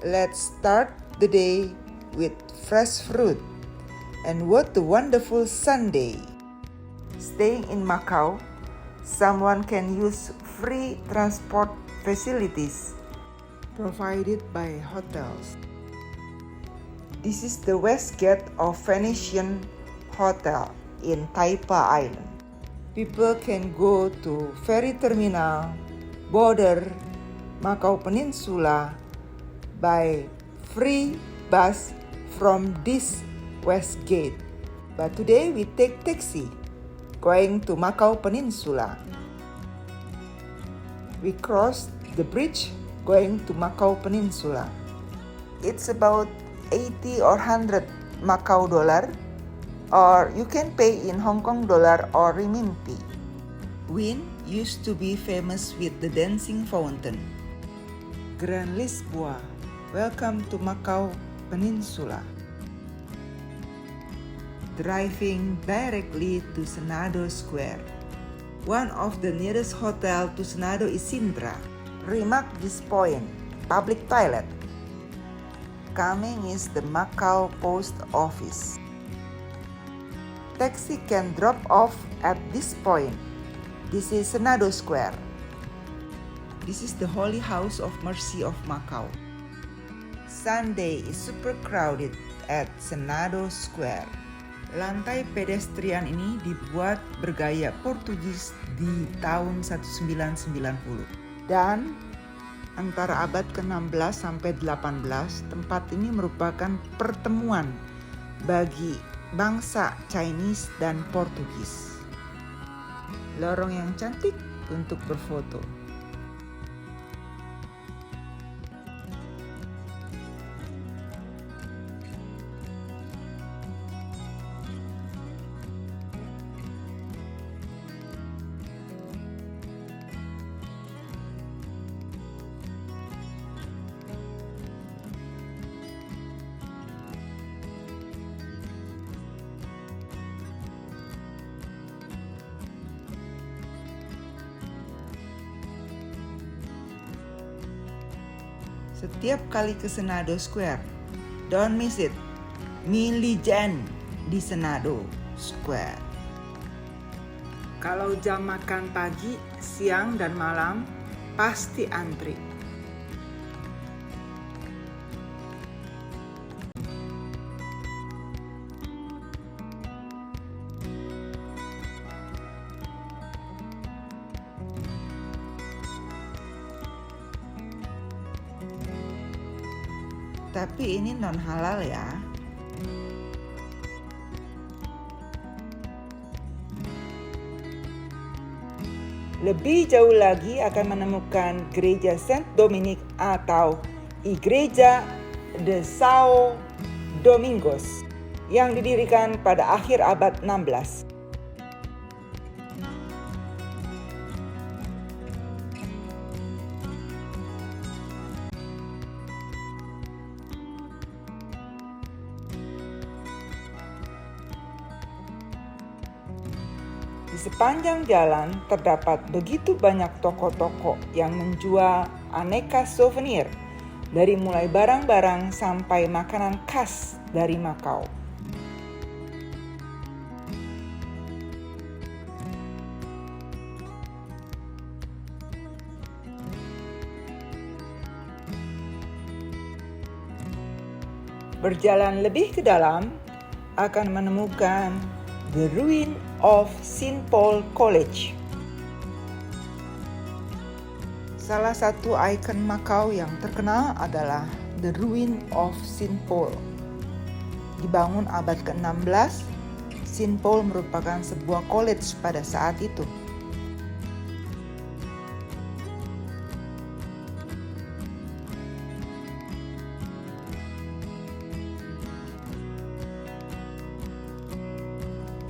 Let's start the day with fresh fruit. And what a wonderful Sunday! Staying in Macau, someone can use free transport facilities provided by hotels. This is the west gate of Venetian Hotel in Taipa Island. People can go to ferry terminal, border Macau Peninsula by free bus from this west gate. But today we take taxi going to Macau Peninsula. We cross the bridge going to Macau Peninsula. It's about 80 or 100 Macau dollar, or you can pay in Hong Kong dollar or renminbi. Wynn used to be famous with the dancing fountain. Grand Lisboa, welcome to Macau Peninsula. Driving directly to Senado Square. One of the nearest hotel to Senado is Sintra. Remark this point, public toilet. Coming is the Macau Post Office. Taxi can drop off at this point. This is Senado Square. This is the Holy House of Mercy of Macau. Sunday is super crowded at Senado Square. Lantai pedestrian ini dibuat bergaya Portugis di tahun 1990. Dan antara abad ke-16 sampai 18, tempat ini merupakan pertemuan bagi bangsa Chinese dan Portugis. Lorong yang cantik untuk berfoto. Setiap kali ke Senado Square, don't miss it. Milijan di Senado Square. Kalau jam makan pagi, siang, dan malam, pasti antri. Tapi ini non halal ya. Lebih jauh lagi akan menemukan gereja Saint Dominic atau Igreja de São Domingos yang didirikan pada akhir abad 16. Di sepanjang jalan terdapat begitu banyak toko-toko yang menjual aneka souvenir, dari mulai barang-barang sampai makanan khas dari Macau. Berjalan lebih ke dalam akan menemukan The Ruin of St. Paul College. Salah satu ikon Macau yang terkenal adalah The Ruin of St. Paul. Dibangun abad ke-16, St. Paul merupakan sebuah college pada saat itu.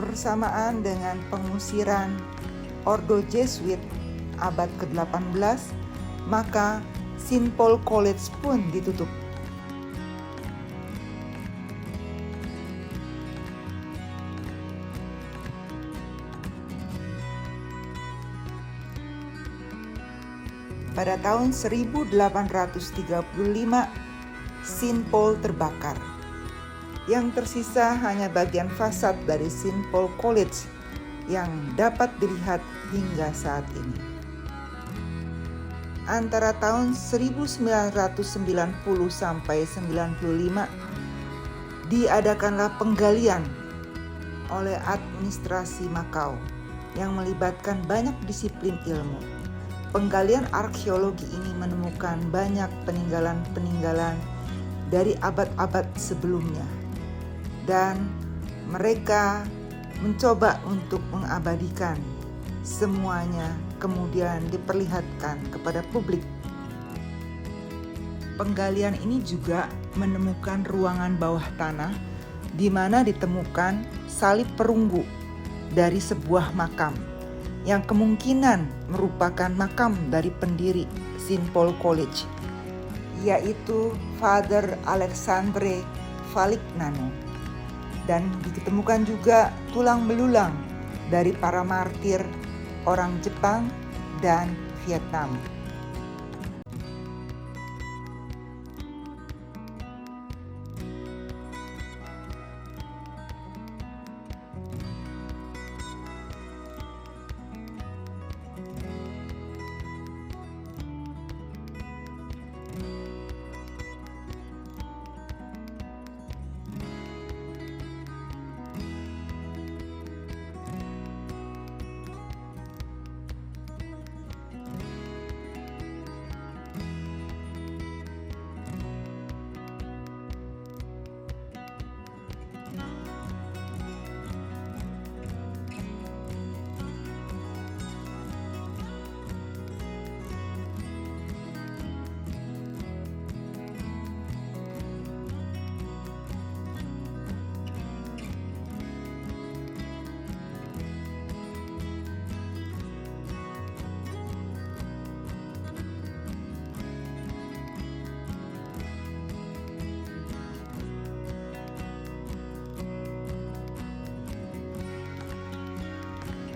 Bersamaan dengan pengusiran Ordo Jesuit abad ke-18, maka St. Paul College pun ditutup. Pada tahun 1835, St. Paul terbakar. Yang tersisa hanya bagian fasad dari St. Paul College yang dapat dilihat hingga saat ini. Antara tahun 1990 sampai 95 diadakanlah penggalian oleh administrasi Makau yang melibatkan banyak disiplin ilmu. Penggalian arkeologi ini menemukan banyak peninggalan-peninggalan dari abad-abad sebelumnya, dan mereka mencoba untuk mengabadikan semuanya, kemudian diperlihatkan kepada publik. Penggalian ini juga menemukan ruangan bawah tanah di mana ditemukan salib perunggu dari sebuah makam yang kemungkinan merupakan makam dari pendiri St. Paul College, yaitu Father Alexandre Valignano. Dan ditemukan juga tulang belulang dari para martir orang Jepang dan Vietnam.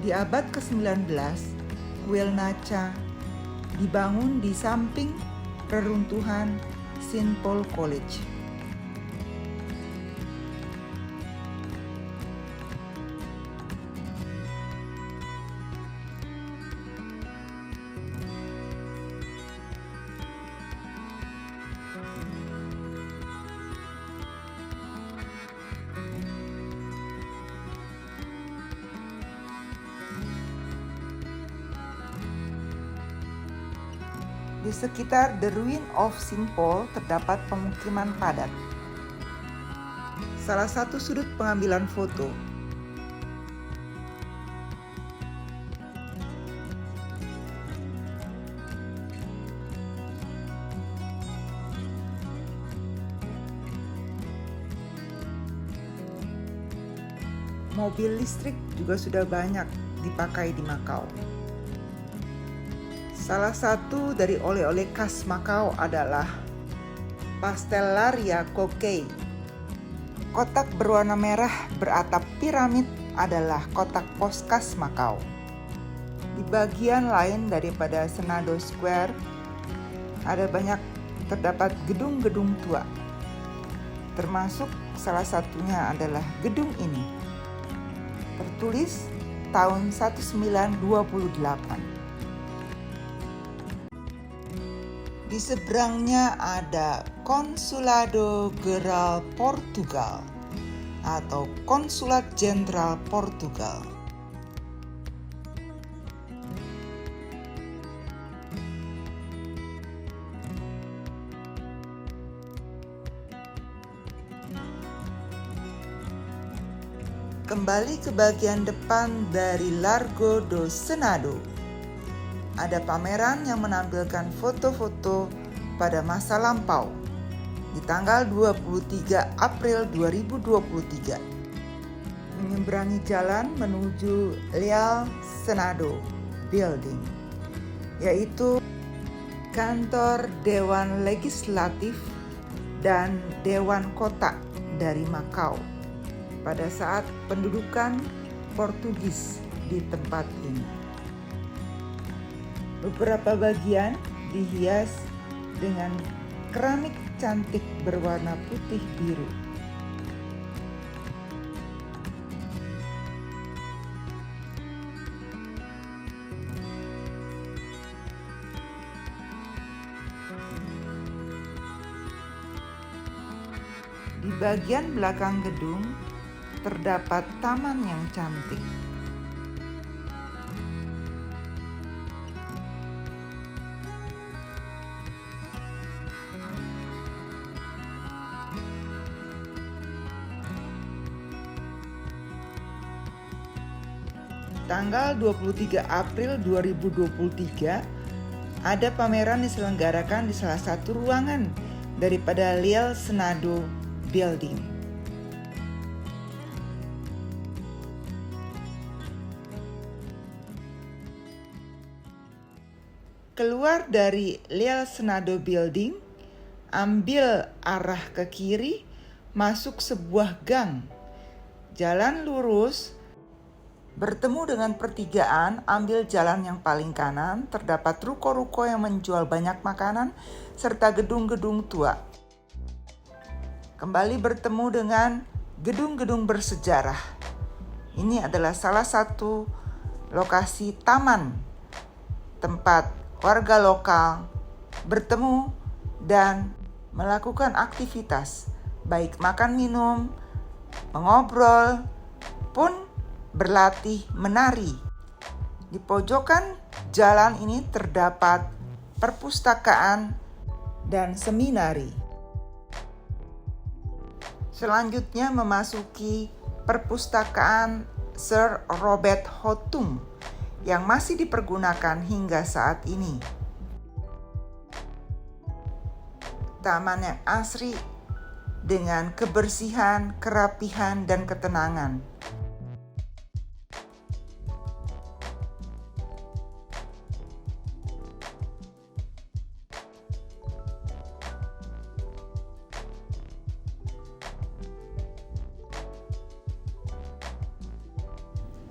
Di abad ke-19, kuil Nacha dibangun di samping reruntuhan St. Paul College. Di sekitar The Ruin of St. Paul terdapat pemukiman padat. Salah satu sudut pengambilan foto mobil listrik juga sudah banyak dipakai di Makau. Salah satu dari oleh-oleh khas Makau adalah Pastelaria Kokei. Kotak berwarna merah beratap piramid adalah kotak pos khas Makau. Di bagian lain daripada Senado Square, ada banyak terdapat gedung-gedung tua. Termasuk salah satunya adalah gedung ini. Tertulis tahun 1928. Di seberangnya ada Consulado Geral Portugal atau Konsulat Jenderal Portugal. Kembali ke bagian depan dari Largo do Senado. Ada pameran yang menampilkan foto-foto pada masa lampau di tanggal 23 April 2023. Menyeberangi jalan menuju Leal Senado Building, yaitu kantor Dewan Legislatif dan Dewan Kota dari Makau pada saat pendudukan Portugis di tempat ini. Beberapa bagian dihias dengan keramik cantik berwarna putih biru. Di bagian belakang gedung terdapat taman yang cantik. Tanggal 23 April 2023 ada pameran diselenggarakan di salah satu ruangan daripada Liel Senado Building. Keluar dari Liel Senado Building, ambil arah ke kiri, masuk sebuah gang. Jalan lurus, bertemu dengan pertigaan, ambil jalan yang paling kanan, terdapat ruko-ruko yang menjual banyak makanan, serta gedung-gedung tua. Kembali bertemu dengan gedung-gedung bersejarah. Ini adalah salah satu lokasi taman, tempat warga lokal bertemu dan melakukan aktivitas, baik makan minum, mengobrol, pun berlatih menari. Di pojokan jalan ini terdapat perpustakaan dan seminari. Selanjutnya memasuki perpustakaan Sir Robert Hotung yang masih dipergunakan hingga saat ini. Taman yang asri dengan kebersihan, kerapihan, dan ketenangan.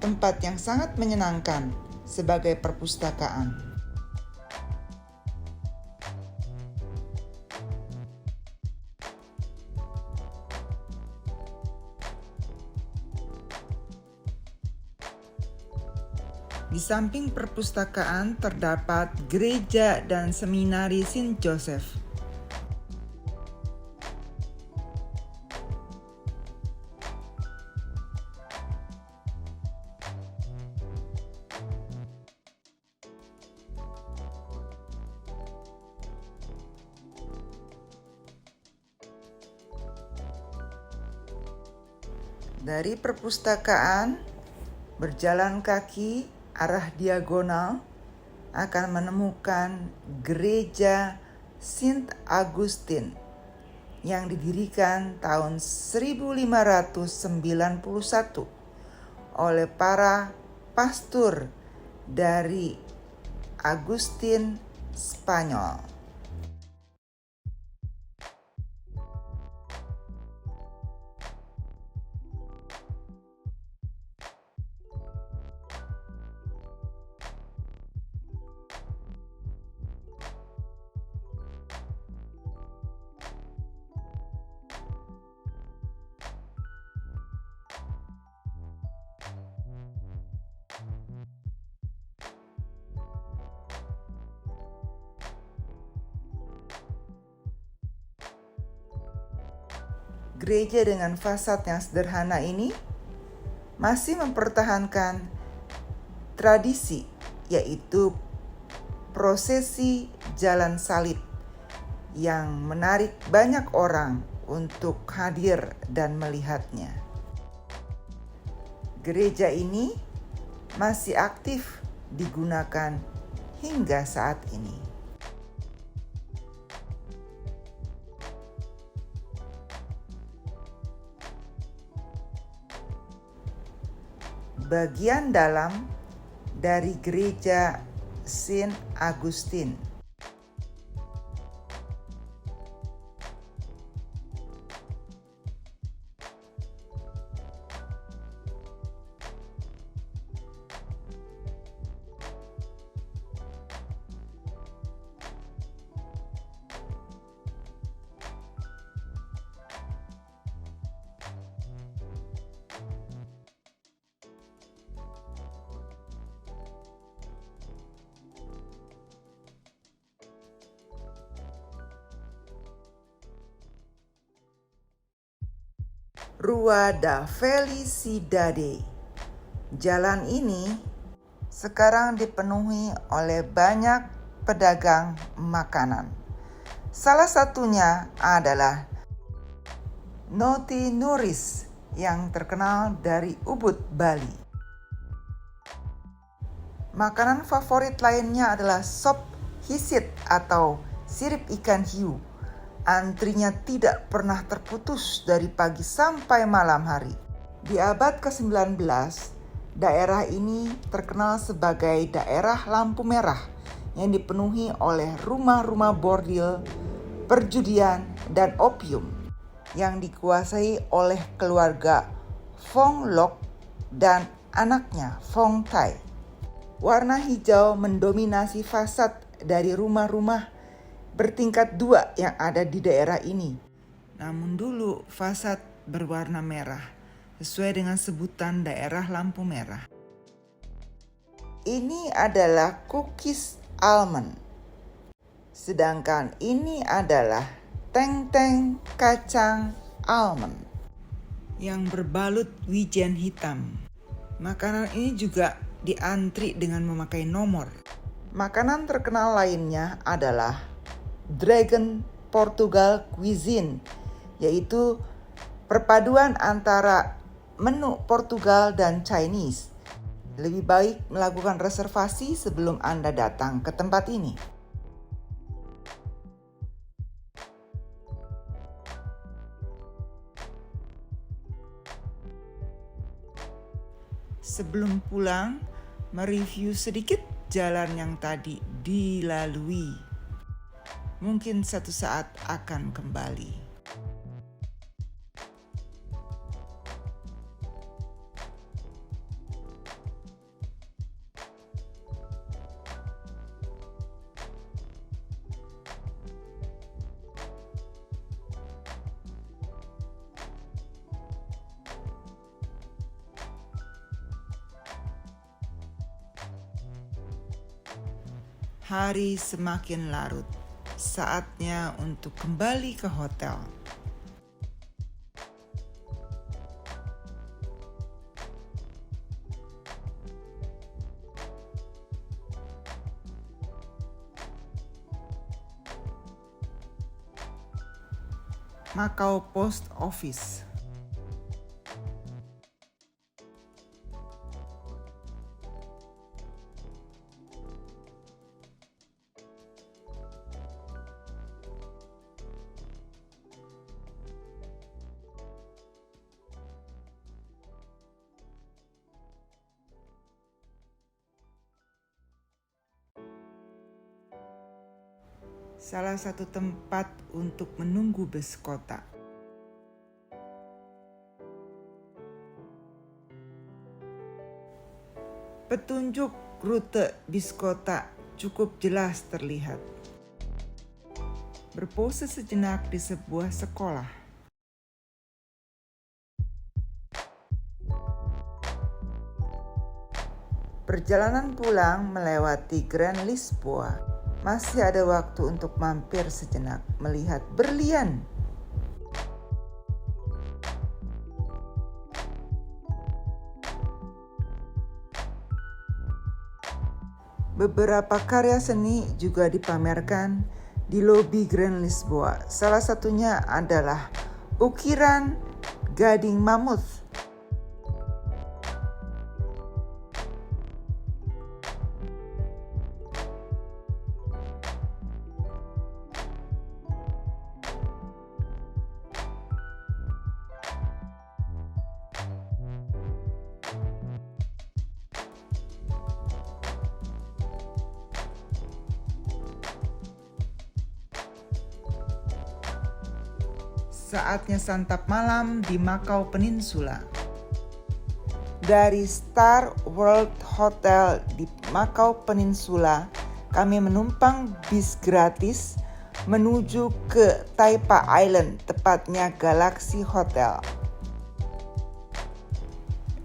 Tempat yang sangat menyenangkan sebagai perpustakaan. Di samping perpustakaan terdapat gereja dan seminari Saint Joseph. Dari perpustakaan, berjalan kaki arah diagonal akan menemukan gereja Saint Augustine yang didirikan tahun 1591 oleh para pastor dari Agustin Spanyol. Gereja dengan fasad yang sederhana ini masih mempertahankan tradisi, yaitu prosesi jalan salib yang menarik banyak orang untuk hadir dan melihatnya. Gereja ini masih aktif digunakan hingga saat ini. Bagian dalam dari gereja Saint Augustine. Rua da Felicidade. Jalan ini sekarang dipenuhi oleh banyak pedagang makanan. Salah satunya adalah Noti Nuris yang terkenal dari Ubud, Bali. Makanan favorit lainnya adalah sop hisit atau sirip ikan hiu. Antrinya tidak pernah terputus dari pagi sampai malam hari. Di abad ke-19, daerah ini terkenal sebagai daerah lampu merah yang dipenuhi oleh rumah-rumah bordil, perjudian, dan opium yang dikuasai oleh keluarga Fong Lok dan anaknya Fong Tai. Warna hijau mendominasi fasad dari rumah-rumah bertingkat 2 yang ada di daerah ini. Namun dulu fasad berwarna merah sesuai dengan sebutan daerah lampu merah. Ini adalah cookies almond. Sedangkan ini adalah teng-teng kacang almond yang berbalut wijen hitam. Makanan ini juga diantri dengan memakai nomor. Makanan terkenal lainnya adalah Dragon Portugal Cuisine, yaitu perpaduan antara menu Portugal dan Chinese. Lebih baik melakukan reservasi sebelum Anda datang ke tempat ini. Sebelum pulang, mereview sedikit jalan yang tadi dilalui. Mungkin satu saat akan kembali. Hari semakin larut, saatnya untuk kembali ke hotel. Macau Post Office. Salah satu tempat untuk menunggu bus kota. Petunjuk rute bis kota cukup jelas terlihat. Berpose sejenak di sebuah sekolah. Perjalanan pulang melewati Grand Lisboa. Masih ada waktu untuk mampir sejenak melihat berlian. Beberapa karya seni juga dipamerkan di lobi Grand Lisboa. Salah satunya adalah ukiran gading mamut. Saatnya santap malam di Macau Peninsula. Dari Star World Hotel di Macau Peninsula, kami menumpang bis gratis menuju ke Taipa Island, tepatnya Galaxy Hotel.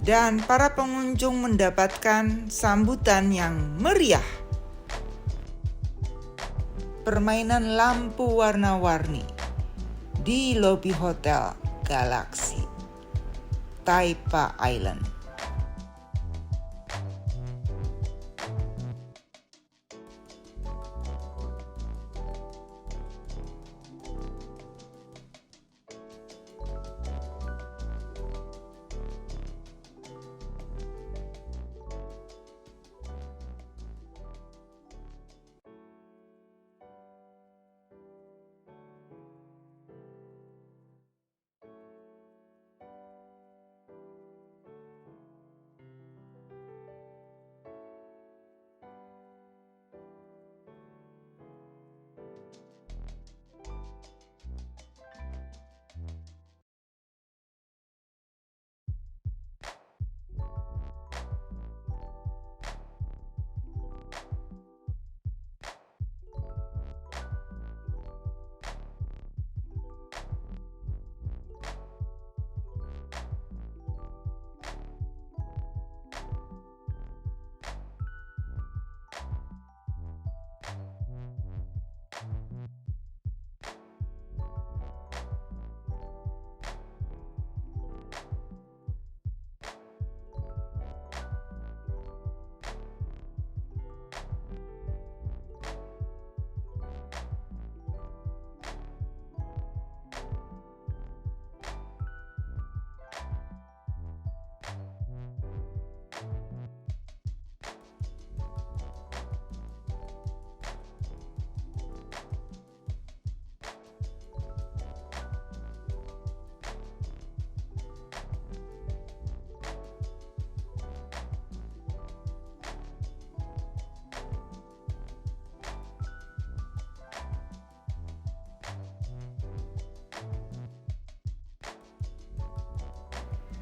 Dan para pengunjung mendapatkan sambutan yang meriah. Permainan lampu warna-warni di lobi Hotel Galaxy. Taipa Island.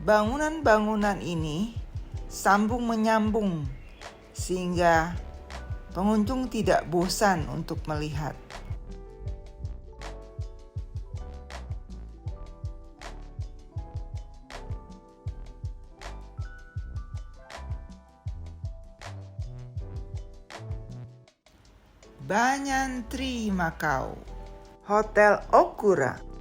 Bangunan-bangunan ini sambung menyambung sehingga pengunjung tidak bosan untuk melihat. Banyan Tree Macau, Hotel Okura.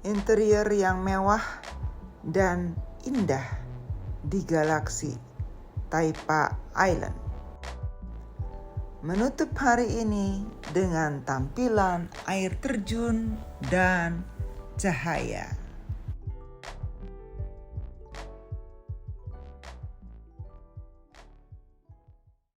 Interior yang mewah dan indah di galaksi Taipa Island. Menutup hari ini dengan tampilan air terjun dan cahaya.